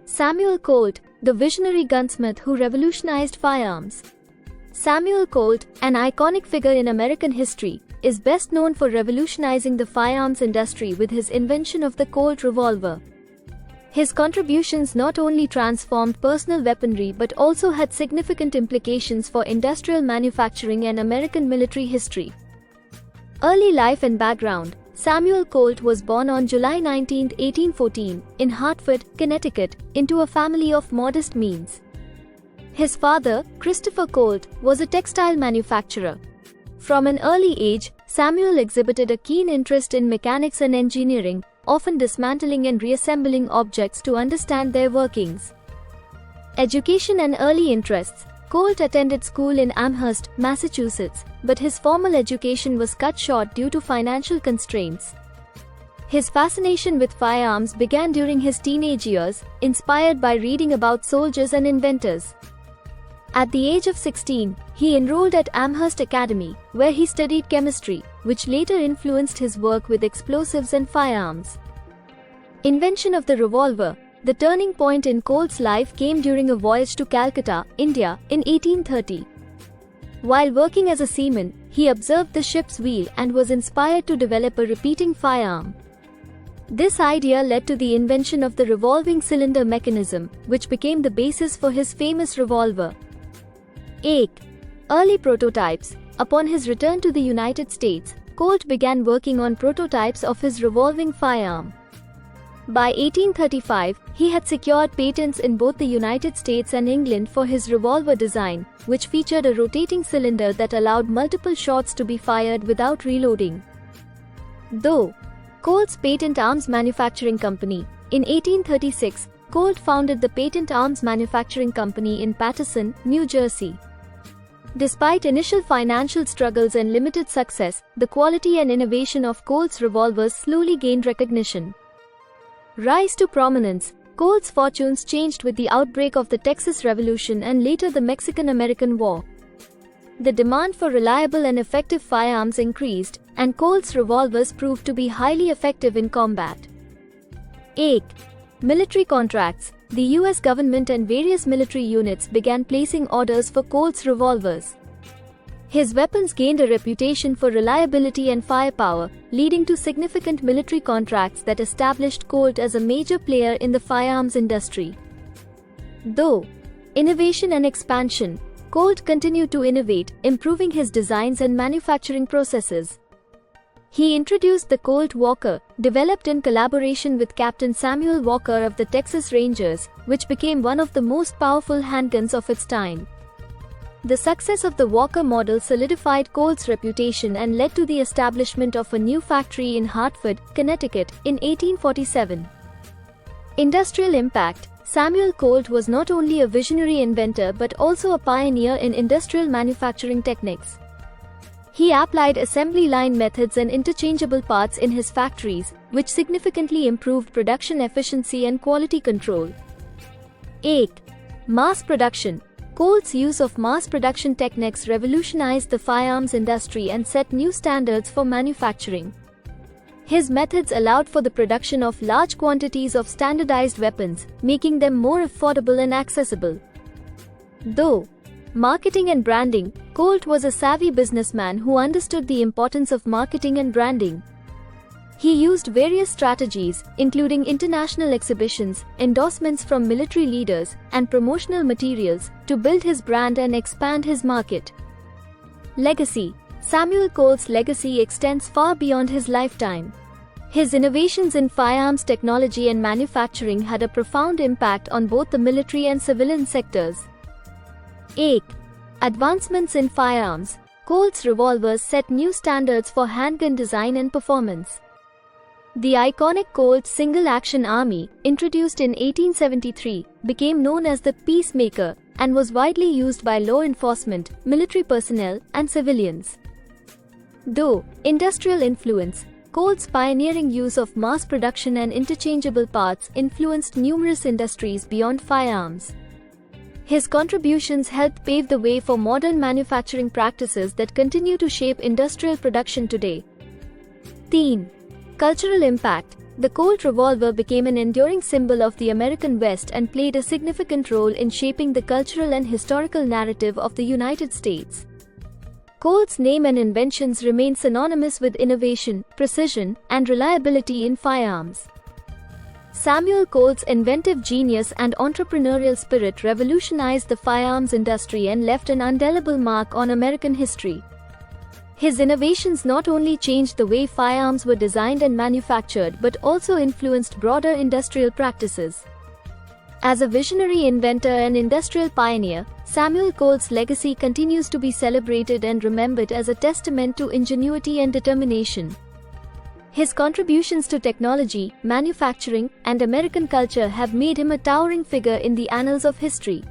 Samuel Colt, the visionary gunsmith who revolutionized firearms. Samuel Colt, an iconic figure in American history, is best known for revolutionizing the firearms industry with his invention of the Colt revolver. His contributions not only transformed personal weaponry but also had significant implications for industrial manufacturing and American military history. Early life and background. Samuel Colt was born on July 19, 1814, in Hartford, Connecticut, into a family of modest means. His father, Christopher Colt, was a textile manufacturer. From an early age, Samuel exhibited a keen interest in mechanics and engineering, often dismantling and reassembling objects to understand their workings. Education and early interests. Colt attended school in Amherst, Massachusetts, but his formal education was cut short due to financial constraints. His fascination with firearms began during his teenage years, inspired by reading about soldiers and inventors. At the age of 16, he enrolled at Amherst Academy, where he studied chemistry, which later influenced his work with explosives and firearms. Invention of the revolver. The turning point in Colt's life came during a voyage to Calcutta, India, in 1830. While working as a seaman, he observed the ship's wheel and was inspired to develop a repeating firearm. This idea led to the invention of the revolving cylinder mechanism, which became the basis for his famous revolver. 8. Early prototypes. Upon his return to the United States, Colt began working on prototypes of his revolving firearm. By 1835, he had secured patents in both the United States and England for his revolver design, which featured a rotating cylinder that allowed multiple shots to be fired without reloading. Though Colt's Patent Arms Manufacturing Company. In 1836, Colt founded the Patent Arms Manufacturing Company in Paterson, New Jersey. Despite initial financial struggles and limited success, the quality and innovation of Colt's revolvers slowly gained recognition. Rise to prominence. Colt's fortunes changed with the outbreak of the Texas Revolution and later the Mexican-American War. The demand for reliable and effective firearms increased, and Colt's revolvers proved to be highly effective in combat. 8. Military contracts. The US government and various military units began placing orders for Colt's revolvers. His weapons gained a reputation for reliability and firepower, leading to significant military contracts that established Colt as a major player in the firearms industry. Though innovation and expansion. Colt continued to innovate, improving his designs and manufacturing processes. He introduced the Colt Walker, developed in collaboration with Captain Samuel Walker of the Texas Rangers, which became one of the most powerful handguns of its time. The success of the Walker model solidified Colt's reputation and led to the establishment of a new factory in Hartford, Connecticut, in 1847. Industrial impact. Samuel Colt was not only a visionary inventor but also a pioneer in industrial manufacturing techniques. He applied assembly line methods and interchangeable parts in his factories, which significantly improved production efficiency and quality control. 8. Mass production. Colt's use of mass production techniques revolutionized the firearms industry and set new standards for manufacturing. His methods allowed for the production of large quantities of standardized weapons, making them more affordable and accessible. Though marketing and branding. Colt was a savvy businessman who understood the importance of marketing and branding. He used various strategies, including international exhibitions, endorsements from military leaders, and promotional materials, to build his brand and expand his market. Legacy. Samuel Colt's legacy extends far beyond his lifetime. His innovations in firearms technology and manufacturing had a profound impact on both the military and civilian sectors. 8. Advancements in firearms. Colt's revolvers set new standards for handgun design and performance. The iconic Colt single-action army, introduced in 1873, became known as the Peacemaker and was widely used by law enforcement, military personnel, and civilians. Though industrial influence. Colt's pioneering use of mass production and interchangeable parts influenced numerous industries beyond firearms. His contributions helped pave the way for modern manufacturing practices that continue to shape industrial production today. 10. Cultural impact. The Colt revolver became an enduring symbol of the American West and played a significant role in shaping the cultural and historical narrative of the United States. Colt's name and inventions remain synonymous with innovation, precision, and reliability in firearms. Samuel Colt's inventive genius and entrepreneurial spirit revolutionized the firearms industry and left an indelible mark on American history. His innovations not only changed the way firearms were designed and manufactured but also influenced broader industrial practices. As a visionary inventor and industrial pioneer, Samuel Colt's legacy continues to be celebrated and remembered as a testament to ingenuity and determination. His contributions to technology, manufacturing, and American culture have made him a towering figure in the annals of history.